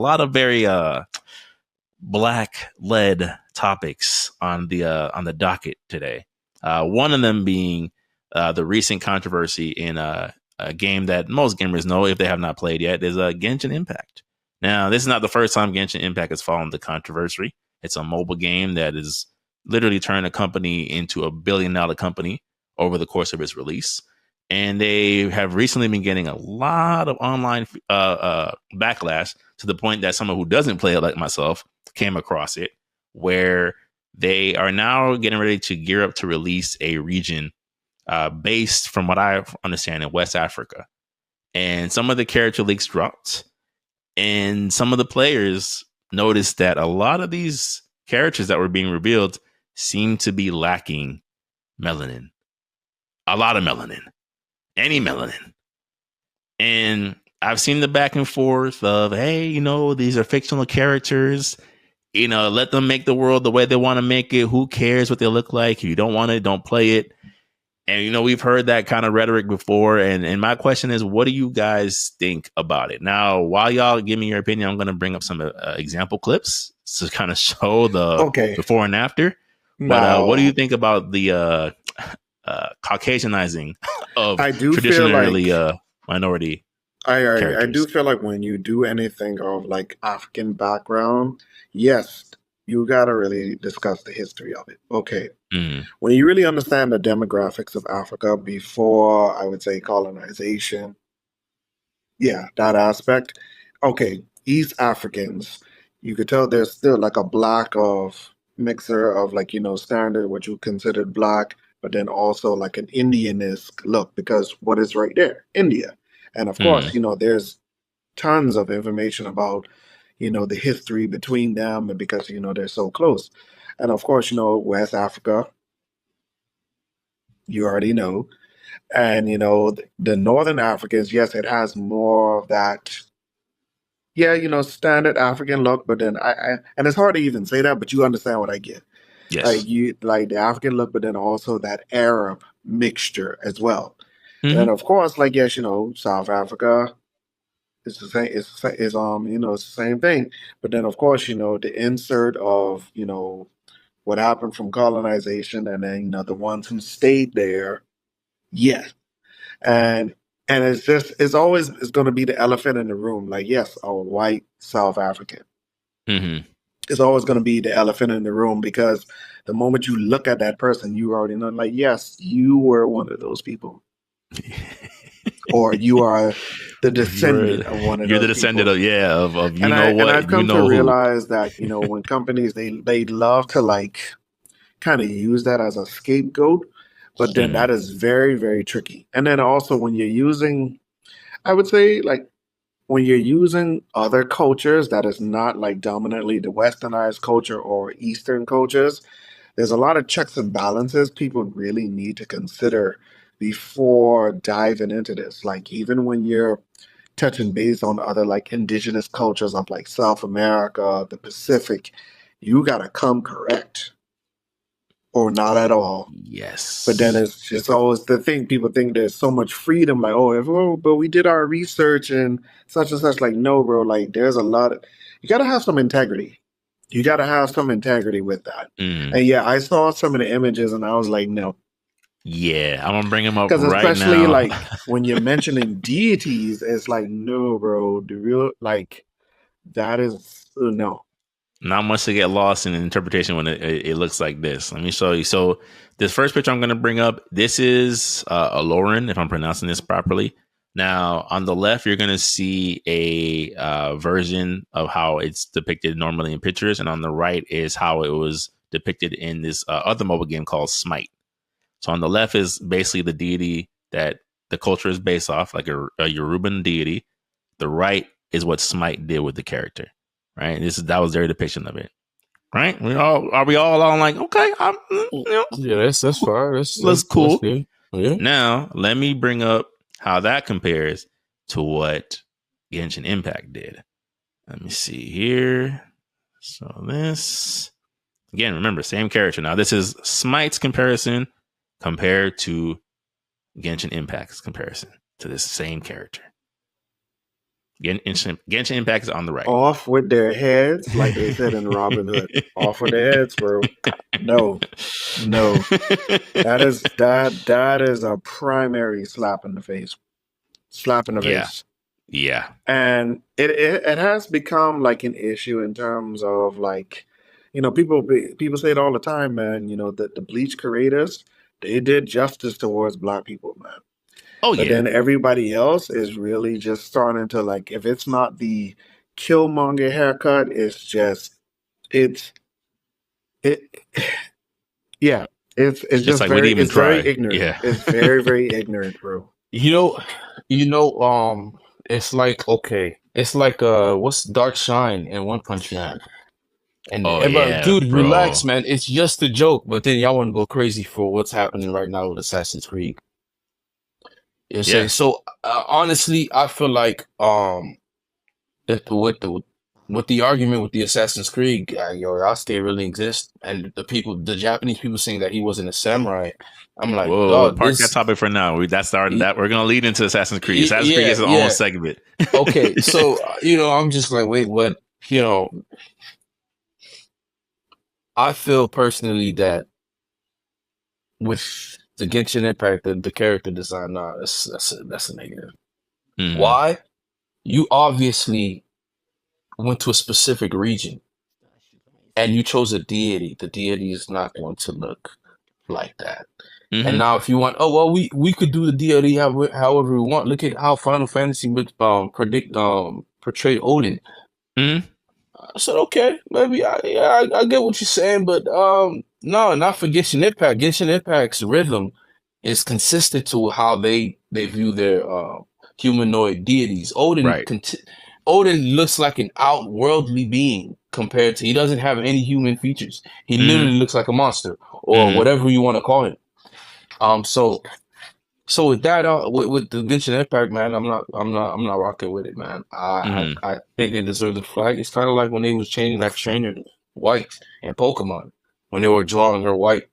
a lot of very black led topics on the docket today. One of them being the recent controversy in a game that most gamers know if they have not played yet is Genshin Impact. Now, this is not the first time Genshin Impact has fallen to controversy. It's a mobile game that is literally turned a company into $1 billion company over the course of its release. And they have recently been getting a lot of online backlash to the point that someone who doesn't play it like myself came across it, where they are now getting ready to gear up to release a region based, from what I understand, in West Africa. And some of the character leaks dropped, and some of the players noticed that a lot of these characters that were being revealed seem to be lacking melanin. A lot of melanin. Any melanin. And I've seen the back and forth of, hey, these are fictional characters. Let them make the world the way they want to make it. Who cares what they look like? If you don't want it, don't play it. And, we've heard that kind of rhetoric before. And my question is, what do you guys think about it? Now, while y'all give me your opinion, I'm going to bring up some example clips to kind of show the before and after. But what do you think about the Caucasianizing of traditionally minority characters? I do feel like when you do anything of like African background, yes, you got to really discuss the history of it. Okay. Mm. When you really understand the demographics of Africa before, I would say, colonization, yeah, that aspect. Okay, East Africans, you could tell there's still like a black of mixer of like, standard, what you considered black, but then also like an Indian-esque look, because what is right there? India. And of course, there's tons of information about, the history between them, and because, they're so close. And of course, West Africa, you already know. And, the Northern Africans, yes, it has more of that, standard African look, but then and it's hard to even say that, but you understand what I get. Yes. Like the African look, but then also that Arab mixture as well. Mm-hmm. And of course, like, yes, South Africa, it's the same, it's the same thing. But then of course, the insert of, what happened from colonization, and then, the ones who stayed there, yeah. And it's always going to be the elephant in the room. Like, yes, a white South African. Mm-hmm. It's always going to be the elephant in the room, because the moment you look at that person, you already know, like, yes, you were one of those people. Or you are the descendant of one of those people. You're the descendant of and I've come to realize that, when companies, they love to like kind of use that as a scapegoat, but then that is very, very tricky. And then also when you're using, I would say, like, when you're using other cultures that is not like dominantly the westernized culture or Eastern cultures, there's a lot of checks and balances people really need to consider before diving into this. Like, even when you're touching base on other like indigenous cultures of like South America, the Pacific, you got to come correct or not at all. Yes. But then it's always the thing. People think there's so much freedom, like, but we did our research and such. Like, no, bro, like, there's a lot of, you got to have some integrity. You got to have some integrity with that. Mm. And yeah, I saw some of the images and I was like, no. Yeah, I'm going to bring them up right now. Because especially like when you're mentioning deities, it's like, no, bro, the real, like, that is, no. Not much to get lost in interpretation when it looks like this. Let me show you. So this first picture I'm going to bring up, this is Ororon, if I'm pronouncing this properly. Now, on the left, you're going to see a version of how it's depicted normally in pictures. And on the right is how it was depicted in this other mobile game called Smite. So on the left is basically the deity that the culture is based off, like a Yoruban deity. The right is what Smite did with the character. Right, that was their depiction of it. Right, are we all like, okay, yeah, that's fine. That's cool. That's yeah. Now let me bring up how that compares to what Genshin Impact did. Let me see here. So this again, remember, same character. Now this is Smite's comparison compared to Genshin Impact's comparison to this same character. Genshin Impact is on the right. Off with their heads, like they said in Robin Hood. Off with their heads, bro. No. That is a primary slap in the face. Slap in the face. Yeah. And it has become like an issue in terms of like, people say it all the time, man. That the Bleach creators, they did justice towards Black people, man. Oh, but then everybody else is really just starting to like, if it's not the Killmonger haircut, it's just yeah. It's just like very very ignorant. Yeah. It's very, very ignorant, bro. It's like, okay. It's like what's Dark Shine in One Punch Man? And dude, bro. relax, man. It's just a joke, but then y'all want to go crazy for what's happening right now with Assassin's Creed. You know so honestly, I feel like with the argument with the Assassin's Creed, y'all still really exist, and the Japanese people saying that he wasn't a samurai. I'm like, whoa, park that topic for now. We're gonna lead into Assassin's Creed. Assassin's Creed is its own segment. Okay, so I'm just like, wait, what? I feel personally that with the Genshin Impact, the character design, that's a negative. Mm-hmm. Why? You obviously went to a specific region and you chose a deity. The deity is not going to look like that. Mm-hmm. And now if you want, we could do the deity however we want. Look at how Final Fantasy would portray Odin. Mm-hmm. I said, okay, maybe I get what you're saying, but no, not for Genshin Impact. Genshin Impact's rhythm is consistent to how they view their humanoid deities. Odin looks like an outworldly being compared to, he doesn't have any human features. He literally looks like a monster or whatever you want to call it. So with that, with the Genshin Impact, man, I'm not rocking with it, man. I think they deserve the flag. It's kind of like when they was changing that trainer white in Pokemon when they were drawing her white.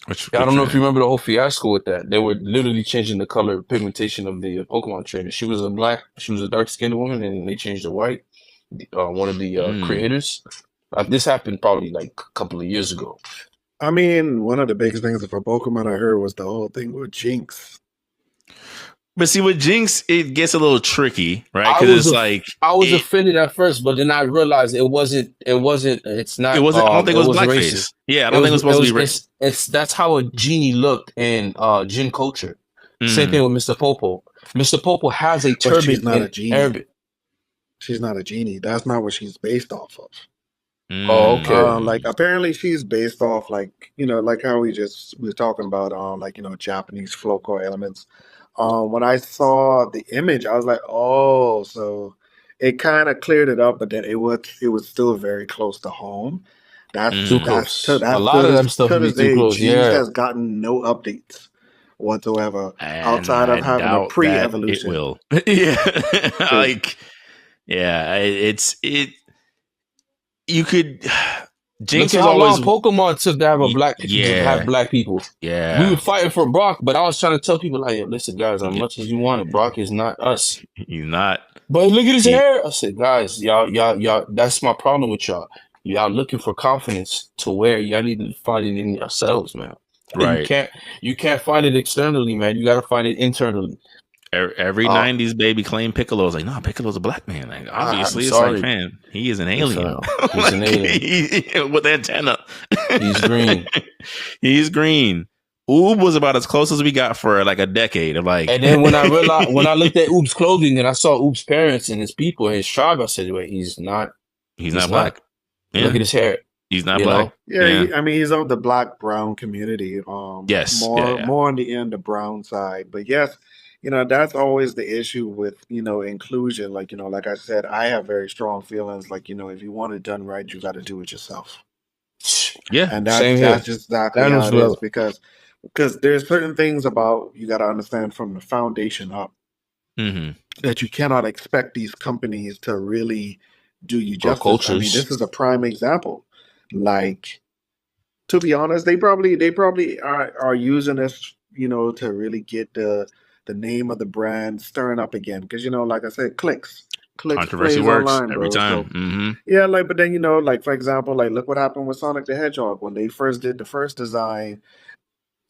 I don't know if you remember the whole fiasco with that. They were literally changing the color pigmentation of the Pokemon trainer. She was a dark-skinned woman, and they changed her white. One of the creators. This happened probably like a couple of years ago. I mean, one of the biggest things for Pokemon I heard was the whole thing with Jinx. But see, with Jinx, it gets a little tricky, right? Because it's like I was offended at first, but then I realized it wasn't. It's not. It wasn't. I don't think it was blackface. Yeah, I don't think it was supposed to be racist. That's how a genie looked in Jin culture. Same thing with Mr. Popo. Mr. Popo has a turban. She's not a genie. Arabic. She's not a genie. That's not what she's based off of. Oh, okay. Like apparently she's based off like like how we were talking about Japanese folklore elements. When I saw the image, I was like, oh, so it kind of cleared it up, but then it was still very close to home. That's too close. A lot of them stuff is too close. Jinx has gotten no updates whatsoever outside of having a pre-evolution. It will. You could. Jinx Look at how long Pokemon took to have black people. Yeah, we were fighting for Brock, but I was trying to tell people like, listen, guys, as much as you want it, Brock is not us. He's not. But look at his hair. I said, guys, y'all. That's my problem with y'all. Y'all looking for confidence to where y'all need to find it in yourselves, man. Right. You can't find it externally, man. You got to find it internally. Every 90s baby claim Piccolo's like, no, Piccolo's a black man. Like, obviously, it's like, man, he is an alien. He's an alien. With antenna. He's green. He's green. Oob was about as close as we got for like a decade of like. And then when I looked at Oob's clothing and I saw Oob's parents and his people and his tribe, I said, wait, he's not black. Yeah. Look at his hair. He's not black. Yeah. I mean, he's of the black-brown community. Yes. More on the end, the brown side. But yes, that's always the issue with, inclusion. Like, like I said, I have very strong feelings. Like, if you want it done right, you got to do it yourself. Yeah. And that's just exactly how it is because there's certain things about you got to understand from the foundation up that you cannot expect these companies to really do you justice. I mean, this is a prime example. Like, to be honest, they probably are using this, to really get the the name of the brand stirring up again. Because, like I said, clicks Controversy plays works online, every bro. time. So, yeah, but then, for example, look what happened with Sonic the Hedgehog. When they first did the first design,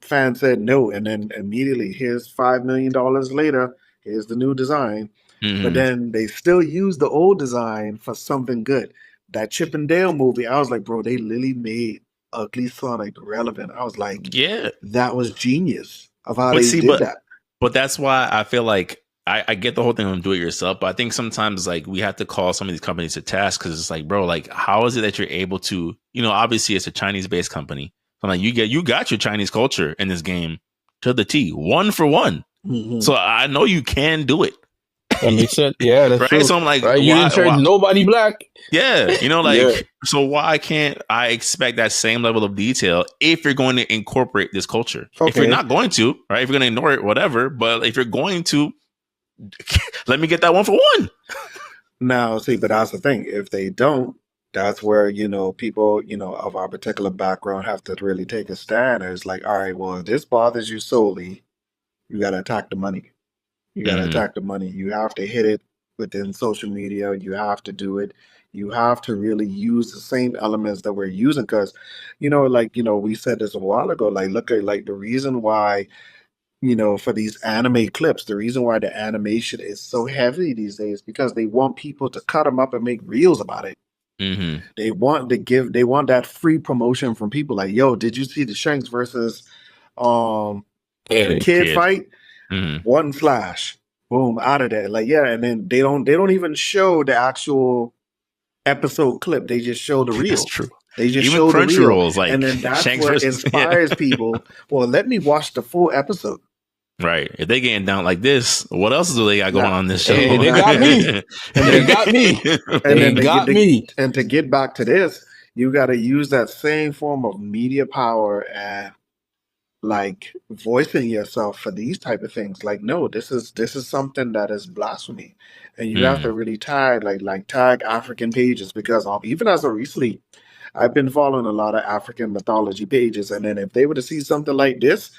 fans said no. And then immediately, here's $5 million later, here's the new design. But then they still used the old design for something good. That Chip and Dale movie, I was like, bro, they literally made Ugly Sonic relevant. I was like, yeah, that was genius of how they did that. But that's why I feel like I get the whole thing on do it yourself. But I think sometimes we have to call some of these companies to task because it's like, bro, how is it that you're able to, obviously it's a Chinese based company. So I'm like, you got your Chinese culture in this game to the T, 1 for 1. So I know you can do it. That makes sense. Yeah, that's true. So I'm like, right? You didn't charge nobody black. Yeah, So why can't I expect that same level of detail if you're going to incorporate this culture? Okay. If you're not going to, right? If you're going to ignore it, whatever. But if you're going to, let me get that 1 for 1. Now, see, but that's the thing. If they don't, that's where, people, of our particular background have to really take a stand. It's like, all right, well, if this bothers you solely, you got to attack the money. You got to attack the money. You have to hit it within social media. You have to do it. You have to really use the same elements that we're using. Because, we said this a while ago, look at the reason why, for these anime clips, the reason why the animation is so heavy these days, because they want people to cut them up and make reels about it. They want that free promotion from people. Like, yo, did you see the Shanks versus kid fight? One flash, boom, out of there. And then they don't even show the actual episode clip. They just show the reel. That's true. They just even show the reel, and then that's what inspires people. Well, let me watch the full episode. Right. If they getting down like this, what else do they got going on this show? Hey, they got me. And they got me. They got me. And to get back to this, you got to use that same form of media power and voicing yourself for these type of things. No, this is something that is blasphemy, and you have to really tag tag African pages, because even as of recently, I've been following a lot of African mythology pages, and then if they were to see something like this,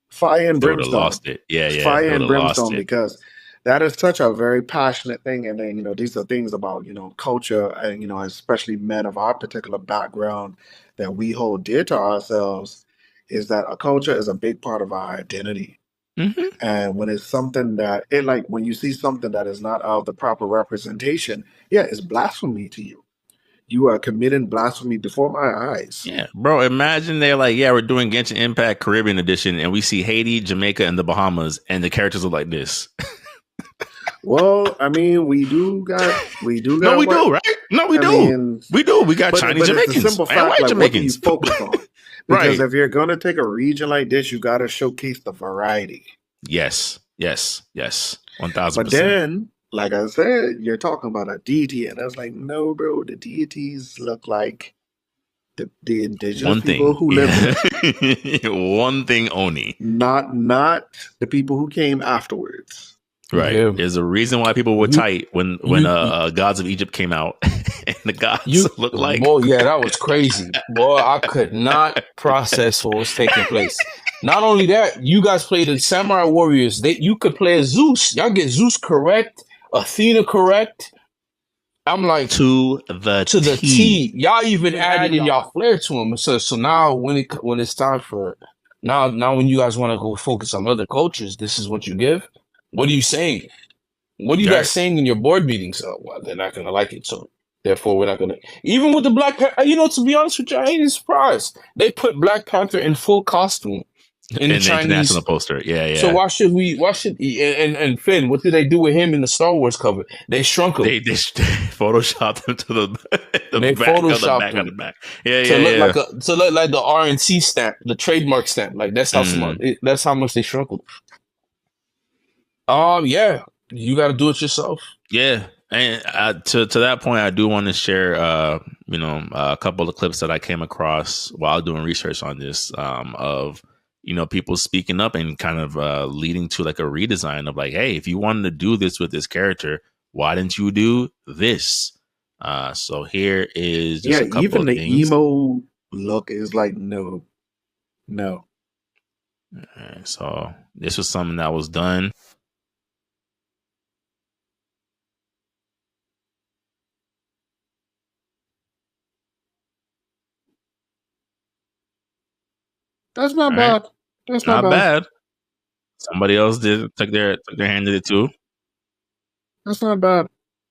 fire and brimstone, lost it. Yeah, fire and brimstone, because that is such a very passionate thing. And then these are things about culture, and especially men of our particular background that we hold dear to ourselves. Is that a culture is a big part of our identity. And when it's something that when you see something that is not of the proper representation, it's blasphemy to you. You are committing blasphemy before my eyes. Yeah, bro. Imagine they're like, we're doing Genshin Impact Caribbean Edition, and we see Haiti, Jamaica, and the Bahamas, and the characters are like this. Well, I mean, we do got. No, we do, right? No, we do. We do. We got Chinese Jamaicans, it's a simple fact, white Jamaicans. What do you focus on? Because if you're going to take a region like this, you got to showcase the variety. Yes. 1,000%. But then, like I said, you're talking about a deity, and I was like, no, bro, the deities look like the indigenous people who live there. One thing only. Not the people who came afterwards. Right. Yeah. There's a reason why people were tight when Gods of Egypt came out, and the gods looked like. Boy, yeah, that was crazy. Boy, I could not process what was taking place. Not only that, you guys play the Samurai Warriors. You could play as Zeus. Y'all get Zeus correct, Athena correct. I'm like to the T. Y'all even added in y'all flair to them. So now when it's time for now when you guys want to go focus on other cultures, this is what you give. What are you saying? What are you guys saying in your board meetings? Oh, well, they're not going to like it, so therefore we're not going to. Even with the Black Panther, to be honest with you, I ain't surprised. They put Black Panther in full costume in the Chinese international poster. Yeah. So why should and Finn? What did they do with him in the Star Wars cover? They shrunk him. They photoshopped him to the back of the back. Yeah. To look like the RNC stamp, the trademark stamp. Like that's how smart. That's how much they shrunk him. Yeah, you got to do it yourself. Yeah, and to that point, I do want to share, a couple of clips that I came across while doing research on this, of people speaking up and kind of leading to like a redesign of like, hey, if you wanted to do this with this character, why didn't you do this? So here is just a couple even of the things. emo look is like no. Right, so this was something that was done. That's not bad. That's not bad. Somebody else took their hand in it too. That's not bad.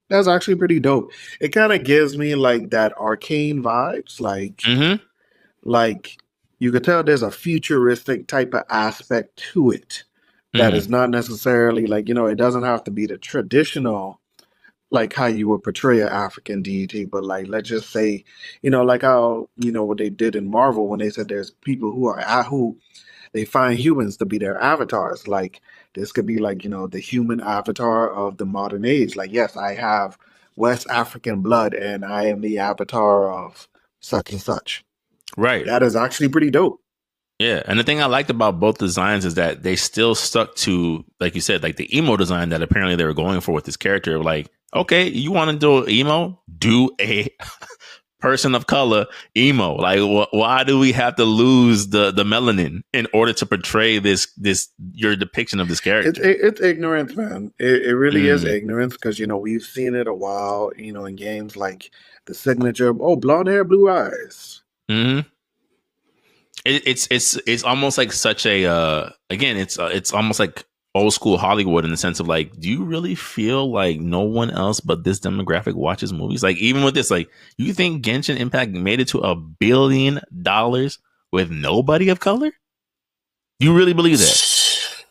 That's actually pretty dope. It kind of gives me like that arcane vibes, like you could tell there's a futuristic type of aspect to it that is not necessarily like, it doesn't have to be the traditional like how you would portray an African deity, but like let's just say, like how what they did in Marvel when they said there's people who they find humans to be their avatars. Like this could be like, the human avatar of the modern age. Like, yes, I have West African blood and I am the avatar of such and such. Right. That is actually pretty dope. Yeah. And the thing I liked about both designs is that they still stuck to, like you said, like the emo design that apparently they were going for with this character. Like, okay, you want to do emo? Do a person of color emo. Like, why do we have to lose the melanin in order to portray this your depiction of this character? It's ignorance, man. It really is ignorance because we've seen it a while. In games like the signature, blonde hair, blue eyes. Mm-hmm. It's almost like such a again. It's almost like old school Hollywood in the sense of like, do you really feel like no one else but this demographic watches movies? Like even with this, like you think Genshin Impact made it to $1 billion with nobody of color? You really believe that?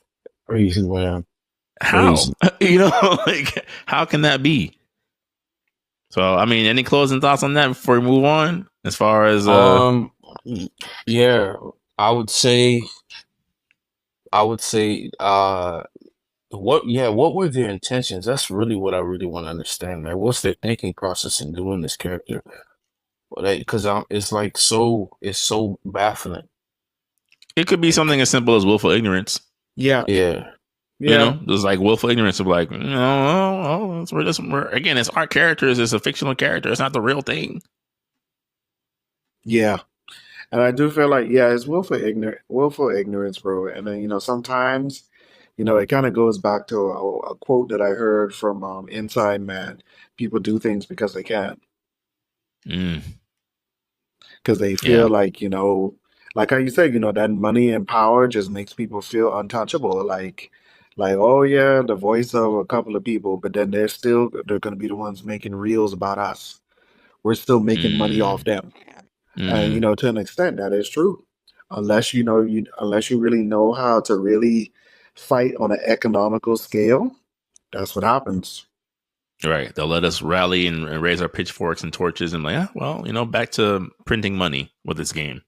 Crazy, man. How? Like how can that be? So I mean, any closing thoughts on that before we move on? As far as yeah, I would say what were their intentions? That's really what I really want to understand, man. What's their thinking process in doing this character? Because it's like it's so baffling. It could be something as simple as willful ignorance. Yeah. There's like willful ignorance of like, again, it's our characters, it's a fictional character, it's not the real thing. Yeah. And I do feel like, it's willful ignorance, bro. And then, sometimes, it kind of goes back to a quote that I heard from Inside Man. People do things because they can. Because they feel like, like how you said, that money and power just makes people feel untouchable. Like, oh yeah, the voice of a couple of people, but then they're going to be the ones making reels about us. We're still making money off them. And to an extent, that is true. Unless unless you really know how to really fight on an economical scale, that's what happens. Right. They'll let us rally and raise our pitchforks and torches and like, back to printing money with this game.